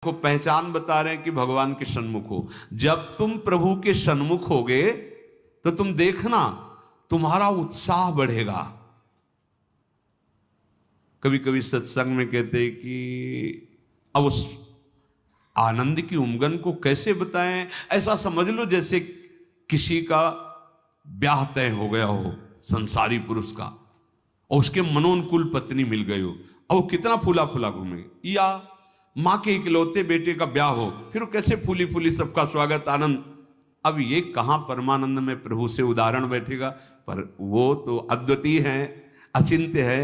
को पहचान बता रहे हैं कि भगवान के सन्मुख हो। जब तुम प्रभु के सन्मुख होगे तो तुम देखना तुम्हारा उत्साह बढ़ेगा। कभी कभी सत्संग में कहते हैं कि अब उस आनंद की उमंगन को कैसे बताएं। ऐसा समझ लो जैसे किसी का ब्याह तय हो गया हो संसारी पुरुष का और उसके मनोनुकूल पत्नी मिल गई हो और वो कितना फूला फूला घूमेगी, या माँ के इकलौते बेटे का ब्याह हो फिर वो कैसे फूली फूली सबका स्वागत आनंद। अब ये कहाँ परमानंद में प्रभु से उदाहरण बैठेगा, पर वो तो अद्वितीय है, अचिंत्य है।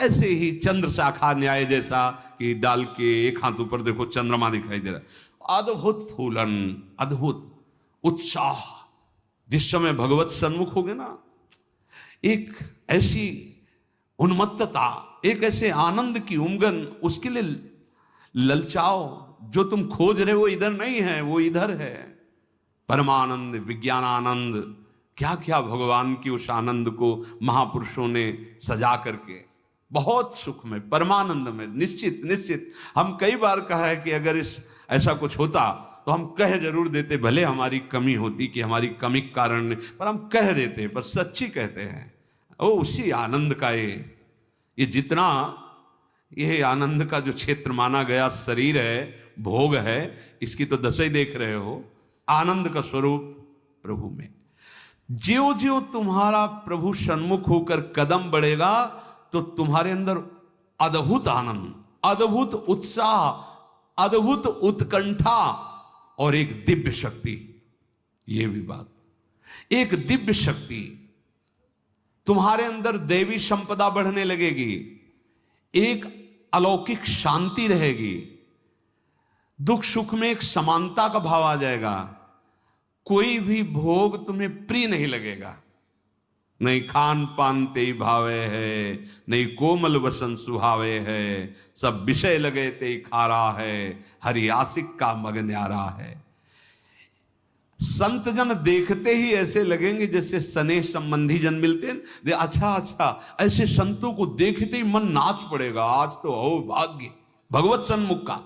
ऐसे ही चंद्र शाखा न्याय जैसा कि डाल के एक हाथ ऊपर देखो चंद्रमा दिखाई दे रहा है। अद्भुत फूलन, अद्भुत उत्साह। जिस समय भगवत सन्मुख होगे ना, एक ऐसी उन्मत्तता, एक ऐसे आनंद की उमंगन, उसके लिए ललचाओ। जो तुम खोज रहे हो वो इधर नहीं है, वो इधर है। परमानंद, विज्ञानानंद, क्या क्या भगवान की उस आनंद को महापुरुषों ने सजा करके बहुत सुख में, परमानंद में। निश्चित निश्चित हम कई बार कहा है कि अगर इस ऐसा कुछ होता तो हम कह जरूर देते, भले हमारी कमी होती कि हमारी कमी के कारण, पर हम कह देते, पर सच्ची कहते हैं। ओ उसी आनंद का ये जितना ये आनंद का जो क्षेत्र माना गया शरीर है, भोग है, इसकी तो दशा देख रहे हो। आनंद का स्वरूप प्रभु में। ज्यों ज्यों तुम्हारा प्रभु सन्मुख होकर कदम बढ़ेगा तो तुम्हारे अंदर अद्भुत आनंद, अद्भुत उत्साह, अद्भुत उत्कंठा और एक दिव्य शक्ति। ये भी बात, एक दिव्य शक्ति तुम्हारे अंदर, देवी संपदा बढ़ने लगेगी, एक अलौकिक शांति रहेगी, दुख सुख में एक समानता का भाव आ जाएगा। कोई भी भोग तुम्हें प्रिय नहीं लगेगा। नहीं खान पान ते भावे है, नहीं कोमल वसन सुहावे है, सब विषय लगे ते खारा है, हरि आशिक का मग न्यारा है। संत जन देखते ही ऐसे लगेंगे जैसे स्नेह संबंधी जन मिलते हैं। अच्छा अच्छा, ऐसे संतों को देखते ही मन नाच पड़ेगा। आज तो ओ भाग्य भगवत सन्मुख का,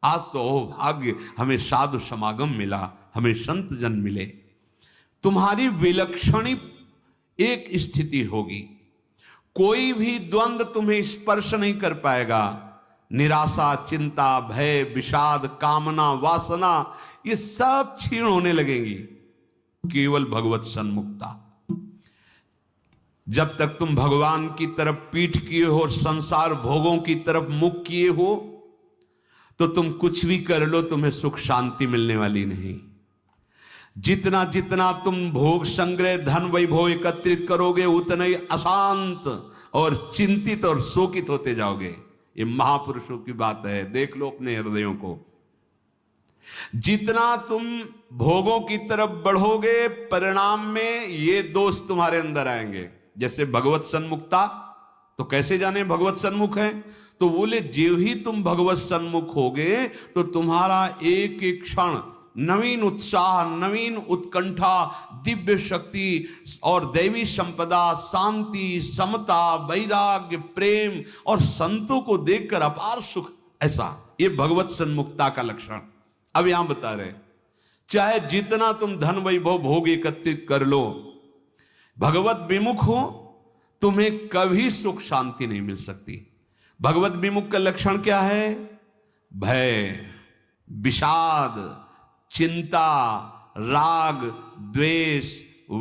आज तो ओ भाग्य हमें साधु समागम मिला, हमें संत जन मिले। तुम्हारी विलक्षणी एक स्थिति होगी, कोई भी द्वंद्व तुम्हें स्पर्श नहीं कर पाएगा। निराशा, चिंता, भय, विषाद, कामना, वासना, ये सब क्षीण होने लगेंगी। केवल भगवत सन्मुखता। जब तक तुम भगवान की तरफ पीठ किए हो और संसार भोगों की तरफ मुख किए हो तो तुम कुछ भी कर लो, तुम्हें सुख शांति मिलने वाली नहीं। जितना जितना तुम भोग संग्रह, धन वैभव एकत्रित करोगे, उतना ही अशांत और चिंतित और शोकित होते जाओगे। ये महापुरुषों की बात है, देख लो अपने हृदयों को। जितना तुम भोगों की तरफ बढ़ोगे, परिणाम में ये दोष तुम्हारे अंदर आएंगे। जैसे भगवत सन्मुखता, तो कैसे जाने भगवत सन्मुख है? तो बोले ज्यों ही तुम भगवत सन्मुख होगे तो तुम्हारा एक एक क्षण नवीन उत्साह, नवीन उत्कंठा, दिव्य शक्ति और दैवी संपदा, शांति, समता, वैराग्य, प्रेम और संतों को देखकर अपार सुख। ऐसा ये भगवत सन्मुखता का लक्षण। अब यहां बता रहे, चाहे जितना तुम धन वैभव भोग एकत्रित कर लो, भगवत विमुख हो तुम्हें कभी सुख शांति नहीं मिल सकती। भगवत विमुख का लक्षण क्या है? भय, विषाद, चिंता, राग, द्वेष,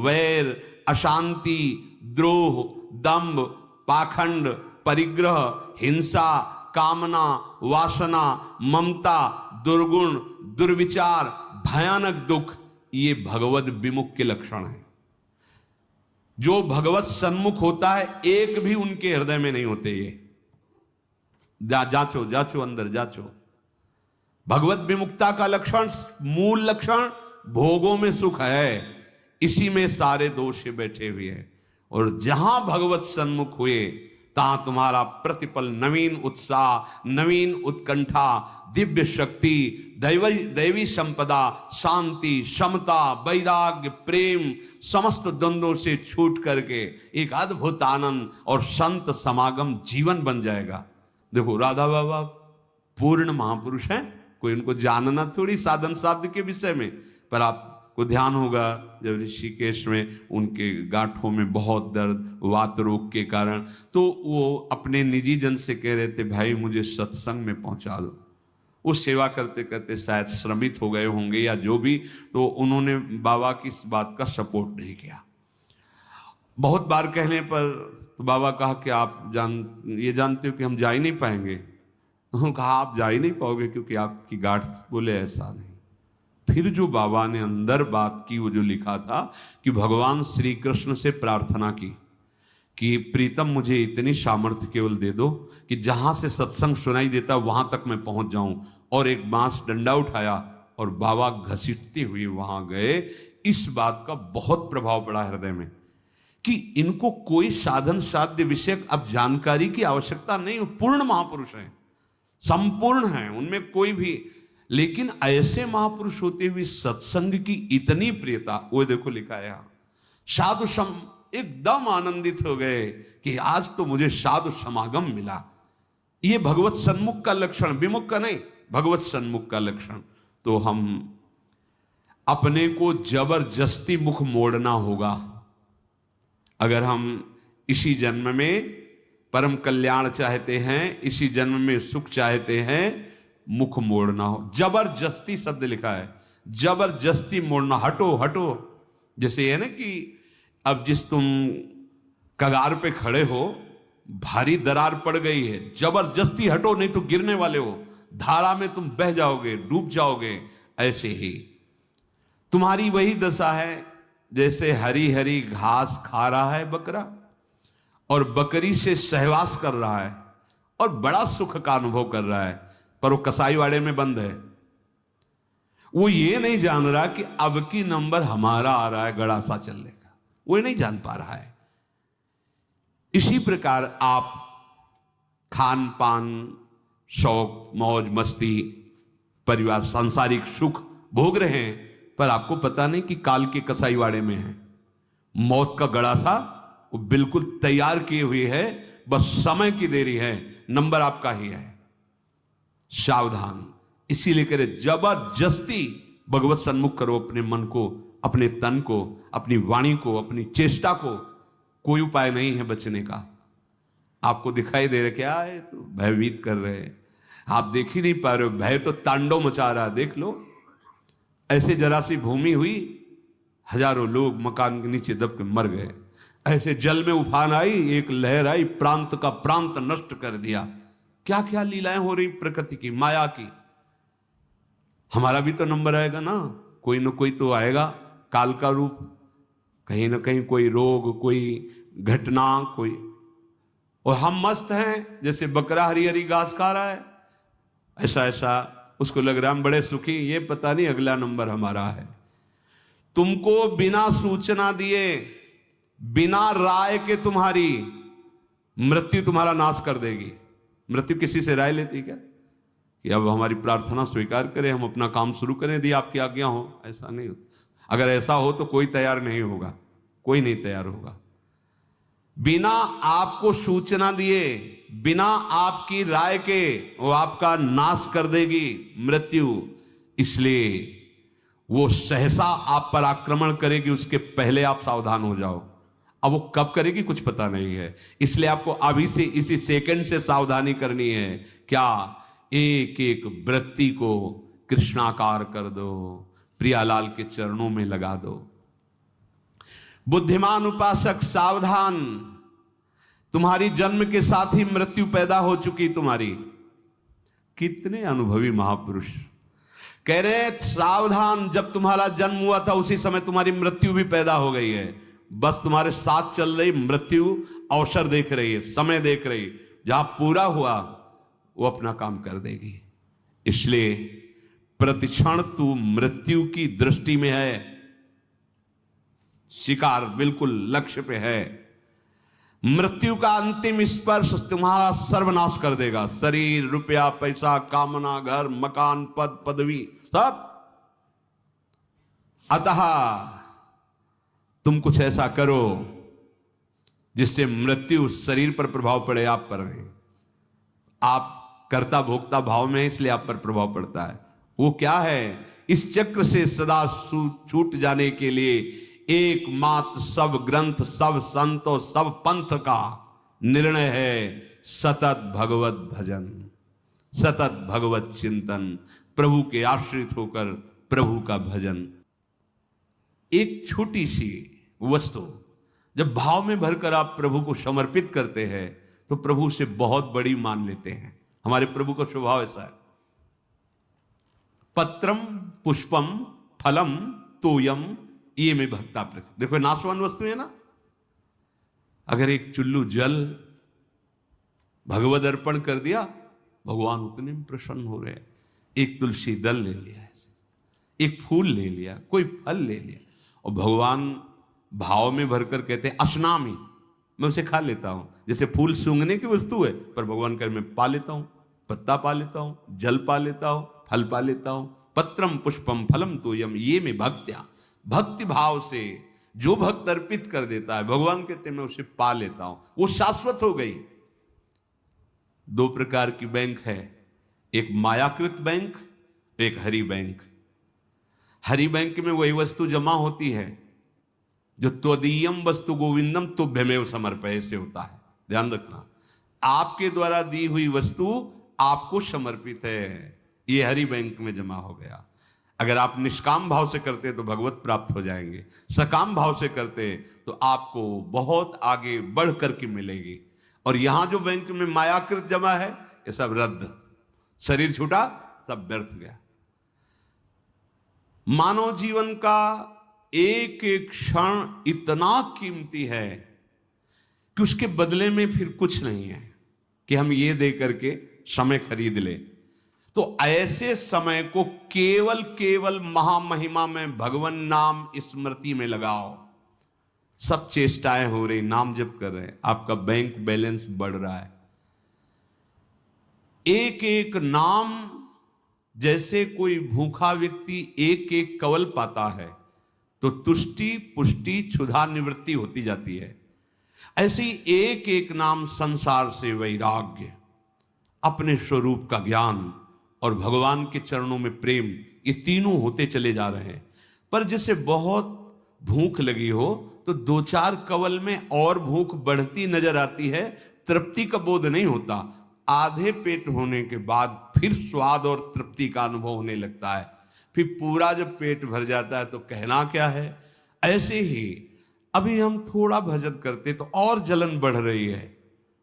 वैर, अशांति, द्रोह, दंभ, पाखंड, परिग्रह, हिंसा, कामना, वासना, ममता, दुर्गुण, दुर्विचार, भयानक दुख, ये भगवत विमुख के लक्षण हैं। जो भगवत सन्मुख होता है एक भी उनके हृदय में नहीं होते। ये जांचो जांचो, अंदर जांचो। भगवत विमुक्ता का लक्षण, मूल लक्षण, भोगों में सुख है, इसी में सारे दोष बैठे हुए हैं। और जहां भगवत सन्मुख हुए तहां तुम्हारा प्रतिपल नवीन उत्साह, नवीन उत्कंठा, दिव्य शक्ति, दैवी संपदा, शांति, समता, वैराग्य, प्रेम, समस्त द्वंद्वों से छूट करके एक अद्भुत आनंद और संत समागम जीवन बन जाएगा। देखो राधा बाबा पूर्ण महापुरुष हैं, कोई उनको जानना थोड़ी साधन साध्य के विषय में, पर आपको ध्यान होगा जब ऋषिकेश में उनके गांठों में बहुत दर्द, वात रोग के कारण, तो वो अपने निजी जन से कह रहे थे भाई मुझे सत्संग में पहुंचा दो। वो सेवा करते करते शायद श्रमित हो गए होंगे या जो भी, तो उन्होंने बाबा की इस बात का सपोर्ट नहीं किया। बहुत बार कहने पर तो बाबा कहा कि आप ये जानते हो कि हम जा ही नहीं पाएंगे। उन्होंने कहा आप जा ही नहीं पाओगे क्योंकि आपकी गांठ। बोले ऐसा नहीं। फिर जो बाबा ने अंदर बात की, वो जो लिखा था कि भगवान श्री कृष्ण से प्रार्थना की कि प्रीतम मुझे इतनी सामर्थ्य केवल दे दो कि जहां से सत्संग सुनाई देता वहां तक मैं पहुंच जाऊं, और एक बांस डंडा उठाया और बाबा घसीटते हुए वहां गए। इस बात का बहुत प्रभाव पड़ा हृदय में कि इनको कोई साधन साध्य विषय अब जानकारी की आवश्यकता नहीं, पूर्ण महापुरुष हैं, संपूर्ण हैं, उनमें कोई भी। लेकिन ऐसे महापुरुष होते हुए सत्संग की इतनी प्रियता, वो देखो लिखा है यहां, साधु सम एकदम आनंदित हो गए कि आज तो मुझे साधु समागम मिला। ये भगवत सन्मुख का लक्षण, विमुख का नहीं, भगवत सन्मुख का लक्षण। तो हम अपने को जबरदस्ती मुख मोड़ना होगा। अगर हम इसी जन्म में परम कल्याण चाहते हैं, इसी जन्म में सुख चाहते हैं, मुख मोड़ना हो। जबरदस्ती शब्द लिखा है, जबरदस्ती मोड़ना, हटो हटो। जैसे है ना कि अब जिस तुम कगार पे खड़े हो, भारी दरार पड़ गई है, जबरदस्ती हटो नहीं तो गिरने वाले हो, धारा में तुम बह जाओगे, डूब जाओगे। ऐसे ही तुम्हारी वही दशा है जैसे हरी हरी घास खा रहा है बकरा और बकरी से सहवास कर रहा है और बड़ा सुख का अनुभव कर रहा है, पर वो कसाईवाड़े में बंद है। वो ये नहीं जान रहा कि अब की नंबर हमारा आ रहा है गड़ासा चलने का, वो नहीं जान पा रहा है। इसी प्रकार आप खान पान, शौक, मौज मस्ती, परिवार, सांसारिक सुख भोग रहे हैं, पर आपको पता नहीं कि काल के कसाईवाड़े में है। मौत का गड़ासा वो बिल्कुल तैयार किए हुए है, बस समय की देरी है, नंबर आपका ही है। सावधान। इसीलिए करे जबरदस्ती भगवत सन्मुख करो अपने मन को, अपने तन को, अपनी वाणी को, अपनी चेष्टा को। कोई उपाय नहीं है बचने का। आपको दिखाई दे रहा क्या है, तो भयभीत कर रहे हैं, आप देख ही नहीं पा रहे हो, भय तो तांडव मचा रहा है। देख लो, ऐसे जरा सी भूमि हुई, हजारों लोग मकान के नीचे दब के मर गए। ऐसे जल में उफान आई, एक लहर आई, प्रांत का प्रांत नष्ट कर दिया। क्या क्या लीलाएं हो रही प्रकृति की, माया की। हमारा भी तो नंबर आएगा ना कोई तो आएगा, काल का रूप, कहीं ना कहीं कोई रोग, कोई घटना, कोई। और हम मस्त हैं जैसे बकरा हरी हरी घास खा रहा है, ऐसा ऐसा उसको लग रहा है हम बड़े सुखी, ये पता नहीं अगला नंबर हमारा है। तुमको बिना सूचना दिए, बिना राय के तुम्हारी मृत्यु तुम्हारा नाश कर देगी। मृत्यु किसी से राय लेती क्या कि अब हमारी प्रार्थना स्वीकार करें, हम अपना काम शुरू करें, यदि आपकी आज्ञा हो? ऐसा नहीं हो। अगर ऐसा हो तो कोई तैयार नहीं होगा, कोई नहीं तैयार होगा। बिना आपको सूचना दिए, बिना आपकी राय के वो आपका नाश कर देगी मृत्यु। इसलिए वो सहसा आप पर आक्रमण करेगी, उसके पहले आप सावधान हो जाओ। अब वो कब करेगी कुछ पता नहीं है, इसलिए आपको अभी से, इसी सेकंड से सावधानी करनी है। क्या? एक एक वृत्ति को कृष्णाकार कर दो, प्रियालाल के चरणों में लगा दो। बुद्धिमान उपासक सावधान, तुम्हारी जन्म के साथ ही मृत्यु पैदा हो चुकी तुम्हारी। कितने अनुभवी महापुरुष कह रहे हैं सावधान, जब तुम्हारा जन्म हुआ था उसी समय तुम्हारी मृत्यु भी पैदा हो गई है। बस तुम्हारे साथ चल रही मृत्यु अवसर देख रही है, समय देख रही, जहां पूरा हुआ वो अपना काम कर देगी। इसलिए प्रतिक्षण तू मृत्यु की दृष्टि में है, शिकार बिल्कुल लक्ष्य पे है। मृत्यु का अंतिम स्पर्श तुम्हारा सर्वनाश कर देगा। शरीर, रुपया, पैसा, कामना, घर, मकान, पद, पदवी, सब। अतः तुम कुछ ऐसा करो जिससे मृत्यु शरीर पर प्रभाव पड़े, आप पर नहीं। आप कर्ता भोक्ता भाव में, इसलिए आप पर प्रभाव पड़ता है। वो क्या है? इस चक्र से सदा छूट जाने के लिए एकमात्र सब ग्रंथ, सब संत और सब पंथ का निर्णय है सतत भगवत भजन, सतत भगवत चिंतन, प्रभु के आश्रित होकर प्रभु का भजन। एक छोटी सी वस्तु जब भाव में भरकर आप प्रभु को समर्पित करते हैं तो प्रभु से बहुत बड़ी मान लेते हैं। हमारे प्रभु का स्वभाव ऐसा है। पत्रम पुष्पम फलम तोयम ये में भक्ता प्रति। देखो नाशवान वस्तु है ना, अगर एक चुल्लू जल भगवद अर्पण कर दिया, भगवान उतने में प्रसन्न हो रहे हैं। एक तुलसी दल ले लिया, ऐसे एक फूल ले लिया, कोई फल ले लिया, और भगवान भाव में भरकर कहते हैं अश्नामी, मैं उसे खा लेता हूं। जैसे फूल सूंघने की वस्तु है, पर भगवान कर मैं पा लेता हूं, पत्ता पा लेता हूं, जल पा लेता हूं, फल पा लेता हूं। पत्रम पुष्पम फलम तोयम ये में भक्त्या, भक्ति भाव से जो भक्त अर्पित कर देता है, भगवान कहते हैं मैं उसे पा लेता हूं, वो शाश्वत हो गई। दो प्रकार की बैंक है, एक मायाकृत बैंक, एक हरि बैंक। हरि बैंक में वही वस्तु जमा होती है जो त्वदीयम वस्तु गोविंदम तुभ्यमेव समर्पय से होता है। ध्यान रखना, आपके द्वारा दी हुई वस्तु आपको समर्पित है, ये हरि बैंक में जमा हो गया। अगर आप निष्काम भाव से करते तो भगवत प्राप्त हो जाएंगे, सकाम भाव से करते तो आपको बहुत आगे बढ़ करके मिलेगी। और यहां जो बैंक में मायाकृत जमा है ये सब रद्द, शरीर छूटा, सब व्यर्थ गया। मानव जीवन का एक एक क्षण इतना कीमती है कि उसके बदले में फिर कुछ नहीं है कि हम ये दे करके समय खरीद ले। तो ऐसे समय को केवल केवल महामहिमा में भगवान नाम स्मृति में लगाओ। सब चेष्टाएं हो रही, नाम जप कर रहे हैं, आपका बैंक बैलेंस बढ़ रहा है। एक एक नाम, जैसे कोई भूखा व्यक्ति एक एक कवल पाता है तो तुष्टि पुष्टि क्षुधा निवृत्ति होती जाती है, ऐसे ही एक एक नाम संसार से वैराग्य, अपने स्वरूप का ज्ञान और भगवान के चरणों में प्रेम, ये तीनों होते चले जा रहे हैं। पर जैसे बहुत भूख लगी हो तो दो चार कवल में और भूख बढ़ती नजर आती है, तृप्ति का बोध नहीं होता। आधे पेट होने के बाद फिर स्वाद और तृप्ति का अनुभव होने लगता है, फिर पूरा जब पेट भर जाता है तो कहना क्या है। ऐसे ही अभी हम थोड़ा भजन करते तो और जलन बढ़ रही है,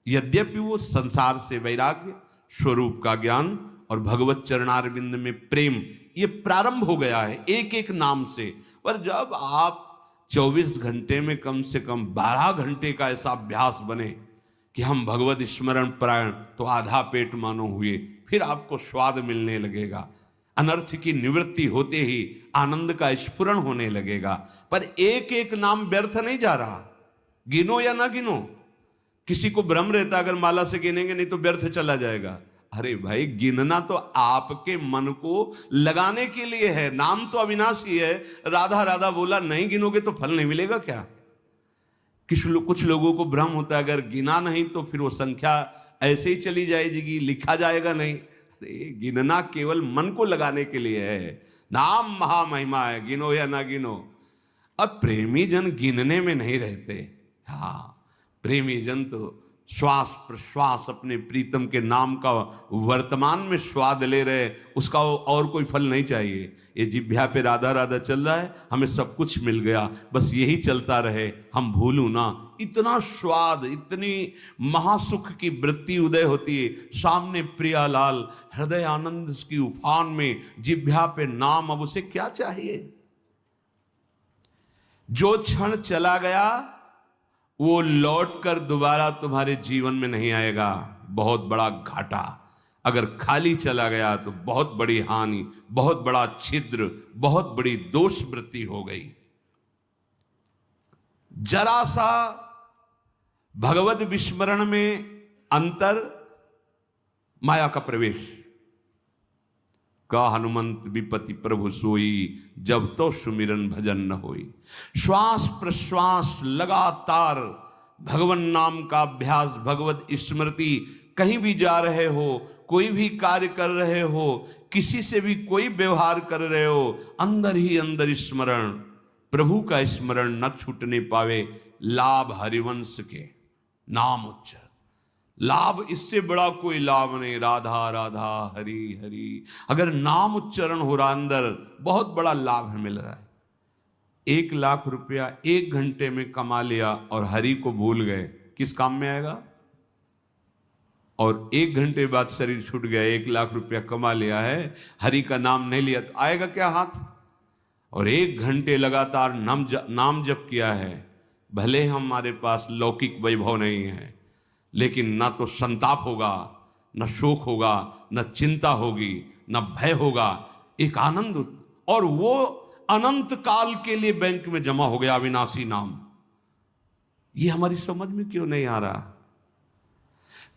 यद्यपि वो संसार से वैराग्य, स्वरूप का ज्ञान और भगवत चरणारविंद में प्रेम ये प्रारंभ हो गया है एक एक नाम से। पर जब आप 24 घंटे में कम से कम 12 घंटे का ऐसा अभ्यास बने कि हम भगवत स्मरण परायण, तो आधा पेट मानो हुए, फिर आपको स्वाद मिलने लगेगा, अनर्थ की निवृत्ति होते ही आनंद का स्फुरण होने लगेगा। पर एक एक नाम व्यर्थ नहीं जा रहा, गिनो या ना गिनो। किसी को भ्रम रहता अगर माला से गिनेंगे नहीं तो व्यर्थ चला जाएगा। अरे भाई, गिनना तो आपके मन को लगाने के लिए है, नाम तो अविनाशी है। राधा राधा बोला, नहीं गिनोगे तो फल नहीं मिलेगा क्या? कुछ लोगों को भ्रम होता है अगर गिना नहीं तो फिर वो संख्या ऐसे ही चली जाएगी, लिखा जाएगा नहीं। अरे गिनना केवल मन को लगाने के लिए है, नाम महामहिमा है, गिनो या ना गिनो। अब प्रेमी जन गिनने में नहीं रहते। हाँ, प्रेमी जन तो श्वास प्रश्वास अपने प्रीतम के नाम का वर्तमान में स्वाद ले रहे, उसका और कोई फल नहीं चाहिए। ये जिह्वा पे राधा राधा चल रहा है, हमें सब कुछ मिल गया, बस यही चलता रहे, हम भूलूं ना। इतना स्वाद, इतनी महासुख की वृत्ति उदय होती है। सामने प्रियालाल हृदय आनंद की उफान में, जिह्वा पे नाम, अब उसे क्या चाहिए? जो क्षण चला गया वो लौटकर दोबारा तुम्हारे जीवन में नहीं आएगा, बहुत बड़ा घाटा। अगर खाली चला गया तो बहुत बड़ी हानि, बहुत बड़ा छिद्र, बहुत बड़ी दोष वृत्ति हो गई। जरा सा भगवत विस्मरण में अंतर, माया का प्रवेश। का हनुमंत विपति प्रभु सोई, जब तो सुमिरन भजन न होई। श्वास प्रश्वास लगातार भगवान नाम का अभ्यास, भगवत स्मृति। कहीं भी जा रहे हो, कोई भी कार्य कर रहे हो, किसी से भी कोई व्यवहार कर रहे हो, अंदर ही अंदर स्मरण, प्रभु का स्मरण न छूटने पावे। लाभ हरिवंश के नाम उच्चारण, लाभ इससे बड़ा कोई लाभ नहीं। राधा राधा हरि हरि, अगर नाम उच्चारण हो रहा अंदर, बहुत बड़ा लाभ मिल रहा है। 1,00,000 रुपया 1 घंटे में कमा लिया और हरि को भूल गए, किस काम में आएगा? और 1 घंटे बाद शरीर छूट गया, 1,00,000 रुपया कमा लिया है, हरि का नाम नहीं लिया, तो आएगा क्या हाथ? और 1 घंटे लगातार नाम जप किया है, भले हमारे पास लौकिक वैभव नहीं है, लेकिन ना तो संताप होगा, न शोक होगा, न चिंता होगी, न भय होगा, एक आनंद, और वो अनंत काल के लिए बैंक में जमा हो गया अविनाशी नाम। ये हमारी समझ में क्यों नहीं आ रहा?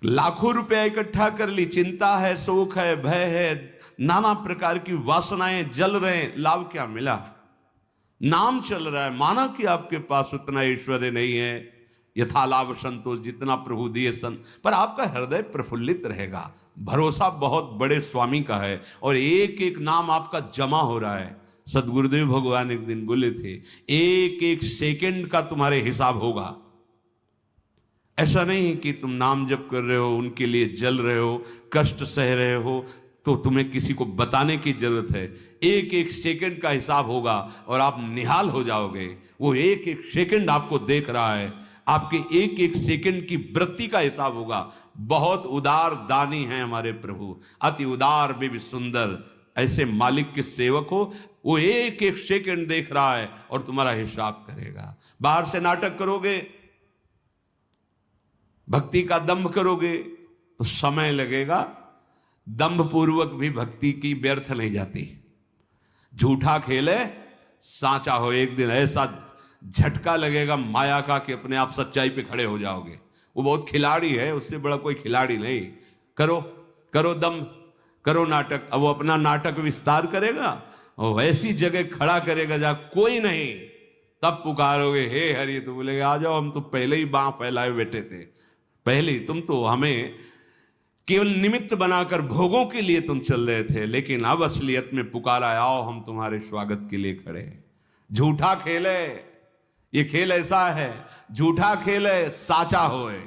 लाखों रुपया इकट्ठा कर ली, चिंता है, शोक है, भय है, नाना प्रकार की वासनाएं जल रहे हैं, लाभ क्या मिला? नाम चल रहा है, माना कि आपके पास उतना ऐश्वर्य नहीं है, यथा लाभ संतोष, जितना प्रभु दिए सन, पर आपका हृदय प्रफुल्लित रहेगा, भरोसा बहुत बड़े स्वामी का है, और एक एक नाम आपका जमा हो रहा है। सदगुरुदेव भगवान एक दिन बोले थे, एक एक सेकंड का तुम्हारे हिसाब होगा। ऐसा नहीं है कि तुम नाम जप कर रहे हो, उनके लिए जल रहे हो, कष्ट सह रहे हो, तो तुम्हें किसी को बताने की जरूरत है। एक एक सेकंड का हिसाब होगा और आप निहाल हो जाओगे। वो एक एक सेकंड आपको देख रहा है, आपके एक एक सेकंड की वृत्ति का हिसाब होगा। बहुत उदार दानी हैं हमारे प्रभु, अति उदार भी सुंदर। ऐसे मालिक के सेवक हो, वो एक एक सेकंड देख रहा है और तुम्हारा हिसाब करेगा। बाहर से नाटक करोगे, भक्ति का दंभ करोगे तो समय लगेगा, दंभ पूर्वक भी भक्ति की व्यर्थ नहीं जाती। झूठा खेले साचा हो, एक दिन ऐसा झटका लगेगा माया का कि अपने आप सच्चाई पे खड़े हो जाओगे। वो बहुत खिलाड़ी है, उससे बड़ा कोई खिलाड़ी नहीं। करो करो दम, करो नाटक। अब वो अपना नाटक विस्तार करेगा और ऐसी जगह खड़ा करेगा जहां कोई नहीं, तब पुकारोगे हे हरि, तो बोलेगे आ जाओ, हम तो पहले ही बांह फैलाए बैठे थे, पहले ही तुम तो हमें केवल निमित्त बनाकर भोगों के लिए तुम चल रहे थे, लेकिन अब असलियत में पुकारा, आओ हम तुम्हारे स्वागत के लिए खड़े हैं। झूठा खेले, ये खेल ऐसा है, झूठा खेले साचा होए।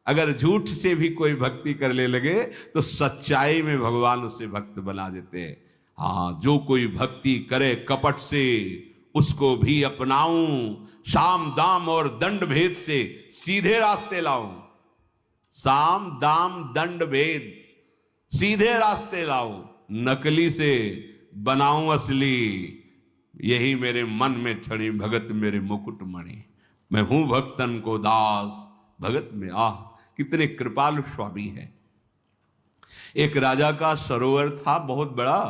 अगर झूठ से भी कोई भक्ति करने लगे तो सच्चाई में भगवान उसे भक्त बना देते हैं। हाँ, जो कोई भक्ति करे कपट से, उसको भी अपनाऊं, साम दाम और दंड भेद से सीधे रास्ते लाऊं। साम दाम दंड भेद, सीधे रास्ते लाऊं, नकली से बनाऊं असली। यही मेरे मन में छड़ी भगत मेरे मुकुट मणि। मैं हूं भक्तन को दास, भगत में आह। कितने कृपालु स्वामी है। एक राजा का सरोवर था बहुत बड़ा,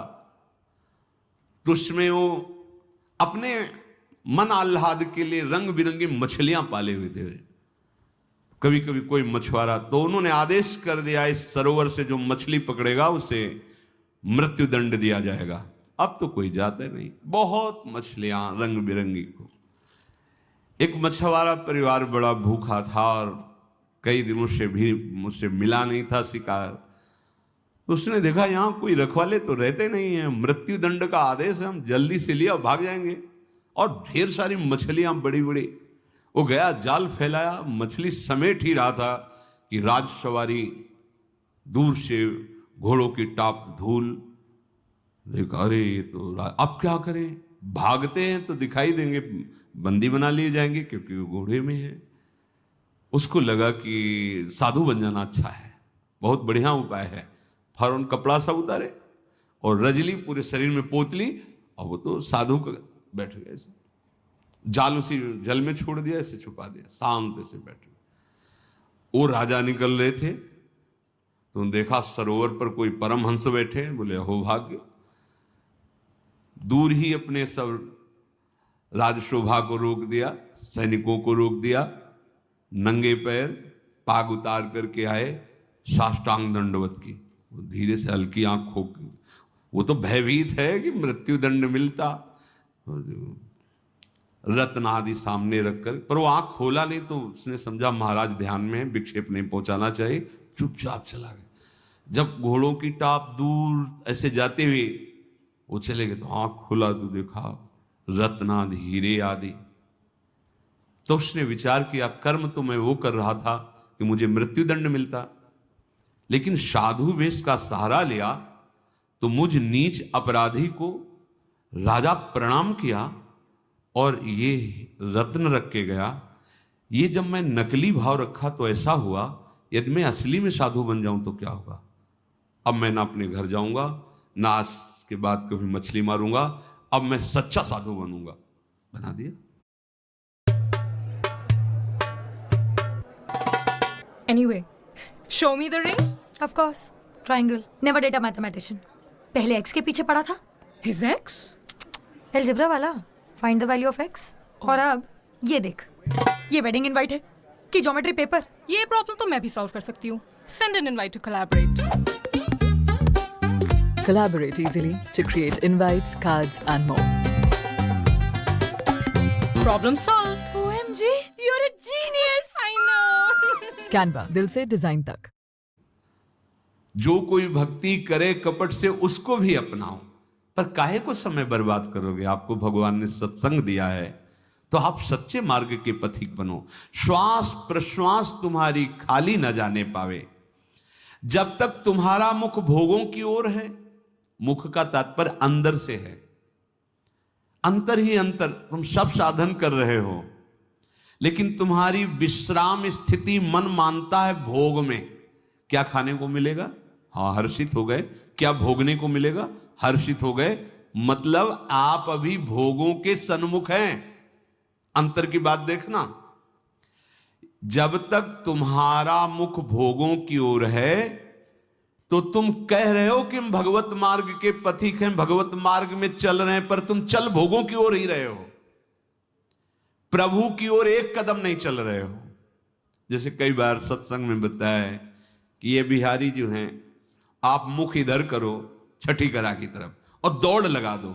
तो उसमें वो अपने मन आह्लाद के लिए रंग बिरंगी मछलियां पाले हुए थे। कभी कभी कोई मछुआरा, तो उन्होंने आदेश कर दिया इस सरोवर से जो मछली पकड़ेगा उसे मृत्यु दंड दिया जाएगा। अब तो कोई जाता नहीं, बहुत मछलियां रंग बिरंगी को। एक मछुआरा परिवार बड़ा भूखा था और कई दिनों से भी मुझसे मिला नहीं था शिकार। तो उसने देखा यहाँ कोई रखवाले तो रहते नहीं है, मृत्यु दंड का आदेश है, हम जल्दी से लिया भाग जाएंगे। और ढेर सारी मछलियां बड़ी बड़ी। वो गया, जाल फैलाया, मछली समेट ही रहा था कि राजसवारी दूर से घोड़ों की टाप धूल देखा, अरे ये तो अब क्या करें, भागते हैं तो दिखाई देंगे, बंदी बना लिए जाएंगे क्योंकि वो घोड़े में है। उसको लगा कि साधु बन जाना अच्छा है, बहुत बढ़िया उपाय है। फौरन कपड़ा सब उतारे और रजली पूरे शरीर में पोतली, और वो तो साधु का बैठ गए ऐसे, जाल उसी जल में छोड़ दिया, ऐसे छुपा दिया, शांत से बैठे। वो राजा निकल रहे थे तो देखा सरोवर पर कोई परमहंस बैठे, बोले हो भाग्य। दूर ही अपने सब राजशोभा को रोक दिया, सैनिकों को रोक दिया, नंगे पैर पाग उतार करके आए, साष्टांग दंडवत की। वो धीरे से हल्की आंख खोल, वो तो भयभीत है कि मृत्यु दंड मिलता, रत्न आदि सामने रखकर, पर वो आंख खोला नहीं। तो उसने समझा महाराज ध्यान में, विक्षेप नहीं पहुंचाना चाहिए, चुपचाप चला गया। जब घोड़ों की टाप दूर ऐसे जाते हुए वो चले गए तो आंख खुला तो देखा रत्नादि हीरे आदि। तो उसने विचार किया कर्म तो मैं वो कर रहा था कि मुझे मृत्युदंड मिलता, लेकिन साधु वेश का सहारा लिया तो मुझ नीच अपराधी को राजा प्रणाम किया और ये रत्न रख के गया। ये जब मैं नकली भाव रखा तो ऐसा हुआ, यदि मैं असली में साधु बन जाऊं तो क्या होगा। अब मैं ना अपने घर जाऊंगा, ना आज के बाद कभी मछली मारूंगा, अब मैं सच्चा साधु बनूंगा। बना दिया। Anyway, show me the ring. Of course. Triangle. Never date a mathematician. पहले x के पीछे पड़ा था। His ex? Algebra वाला। Find the value of x. और अब ये देख, ये wedding invite है कि ज्योमेट्री पेपर। ये प्रॉब्लम तो मैं भी सॉल्व कर सकती हूँ। Send an invite to collaborate. Collaborate easily to create invites, cards, and more. Problem solved. OMG, you're a genius. I know. Canva, दिल से डिजाइन तक। जो कोई भक्ति करे कपट से उसको भी अपनाओ, पर काहे को समय बर्बाद करोगे। आपको भगवान ने सत्संग दिया है तो आप सच्चे मार्ग के पथिक बनो। श्वास प्रश्वास तुम्हारी खाली न जाने पावे। जब तक तुम्हारा मुख भोगों की ओर है, मुख का तात्पर्य अंदर से है, अंतर ही अंतर, तुम सब साधन कर रहे हो लेकिन तुम्हारी विश्राम स्थिति मन मानता है भोग में। क्या खाने को मिलेगा, हाँ हर्षित हो गए। क्या भोगने को मिलेगा, हर्षित हो गए। मतलब आप अभी भोगों के सन्मुख हैं। अंतर की बात देखना। जब तक तुम्हारा मुख भोगों की ओर है तो तुम कह रहे हो कि हम भगवत मार्ग के पथिक हैं, भगवत मार्ग में चल रहे हैं, पर तुम चल भोगों की ओर ही रहे हो, प्रभु की ओर एक कदम नहीं चल रहे हो। जैसे कई बार सत्संग में बताया है कि ये बिहारी जो हैं, आप मुख इधर करो छठी करा की तरफ और दौड़ लगा दो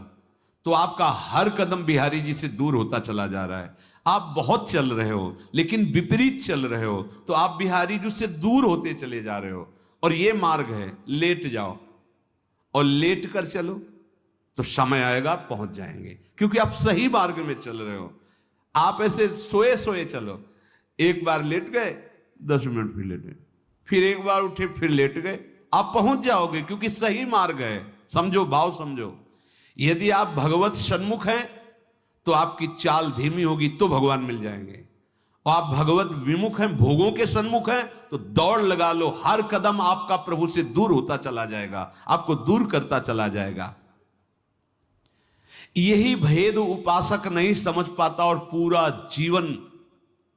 तो आपका हर कदम बिहारी जी से दूर होता चला जा रहा है। आप बहुत चल रहे हो लेकिन विपरीत चल रहे हो तो आप बिहारी जी से दूर होते चले जा रहे हो। और ये मार्ग है, लेट जाओ और लेट कर चलो तो समय आएगा पहुंच जाएंगे, क्योंकि आप सही मार्ग में चल रहे हो। आप ऐसे सोए सोए चलो, एक बार लेट गए 10 मिनट फिर लेटे, फिर एक बार उठे फिर लेट गए, आप पहुंच जाओगे क्योंकि सही मार्ग है। समझो, भाव समझो। यदि आप भगवत सन्मुख हैं तो आपकी चाल धीमी होगी तो भगवान मिल जाएंगे, और आप भगवत विमुख हैं, भोगों के सन्मुख हैं तो दौड़ लगा लो। हर कदम आपका प्रभु से दूर होता चला जाएगा, आपको दूर करता चला जाएगा। यही भेद उपासक नहीं समझ पाता और पूरा जीवन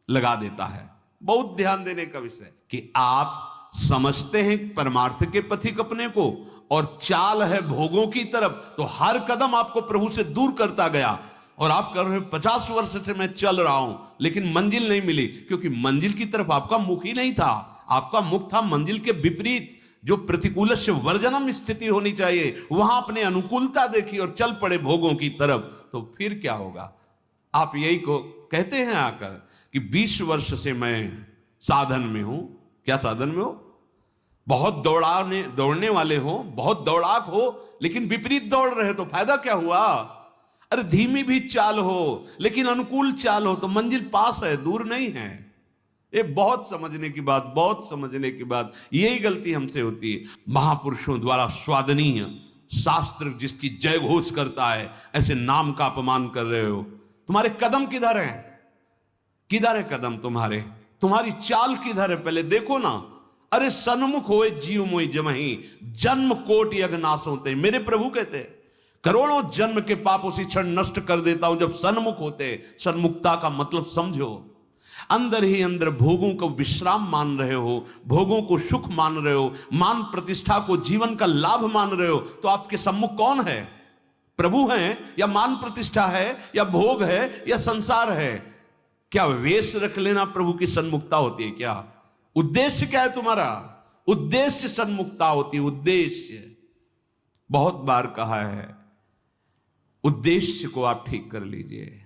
लगा देता है। बहुत ध्यान देने का विषय कि आप समझते हैं परमार्थ के पथिक अपने को और चाल है भोगों की तरफ, तो हर कदम आपको प्रभु से दूर करता गया और आप कर रहे 50 वर्ष से मैं चल रहा हूं लेकिन मंजिल नहीं मिली, क्योंकि मंजिल की तरफ आपका मुख ही नहीं था। आपका मुख था मंजिल के विपरीत। जो प्रतिकूल से वर्जनम स्थिति होनी चाहिए वहां अपने अनुकूलता देखी और चल पड़े भोगों की तरफ, तो फिर क्या होगा। आप यही को कहते हैं आकर कि 20 वर्ष से मैं साधन में हूं। क्या साधन में हो? बहुत दौड़ने वाले हो, बहुत दौड़ाक हो, लेकिन विपरीत दौड़ रहे तो फायदा क्या हुआ। अरे धीमी भी चाल हो लेकिन अनुकूल चाल हो तो मंजिल पास है, दूर नहीं है। ये बहुत समझने की बात, बहुत समझने की बात। यही गलती हमसे होती है। महापुरुषों द्वारा स्वादनीय शास्त्र जिसकी जय घोष करता है, ऐसे नाम का अपमान कर रहे हो। तुम्हारे कदम किधर हैं? किधर है कदम तुम्हारे? तुम्हारी चाल किधर है? पहले देखो ना। अरे सन्मुख होए जीव मोई जमही, जन्म कोट यज्ञ नाश होते। मेरे प्रभु कहते करोड़ों जन्म के पाप उसी क्षण नष्ट कर देता हूं जब सन्मुख होते। सन्मुखता का मतलब समझो। अंदर ही अंदर भोगों को विश्राम मान रहे हो, भोगों को सुख मान रहे हो, मान प्रतिष्ठा को जीवन का लाभ मान रहे हो, तो आपके सम्मुख कौन है? प्रभु हैं या मान प्रतिष्ठा है या भोग है या संसार है? क्या वेश रख लेना प्रभु की सन्मुखता होती है? क्या उद्देश्य क्या है तुम्हारा? उद्देश्य सन्मुखता होती है। उद्देश्य बहुत बार कहा है, उद्देश्य को आप ठीक कर लीजिए।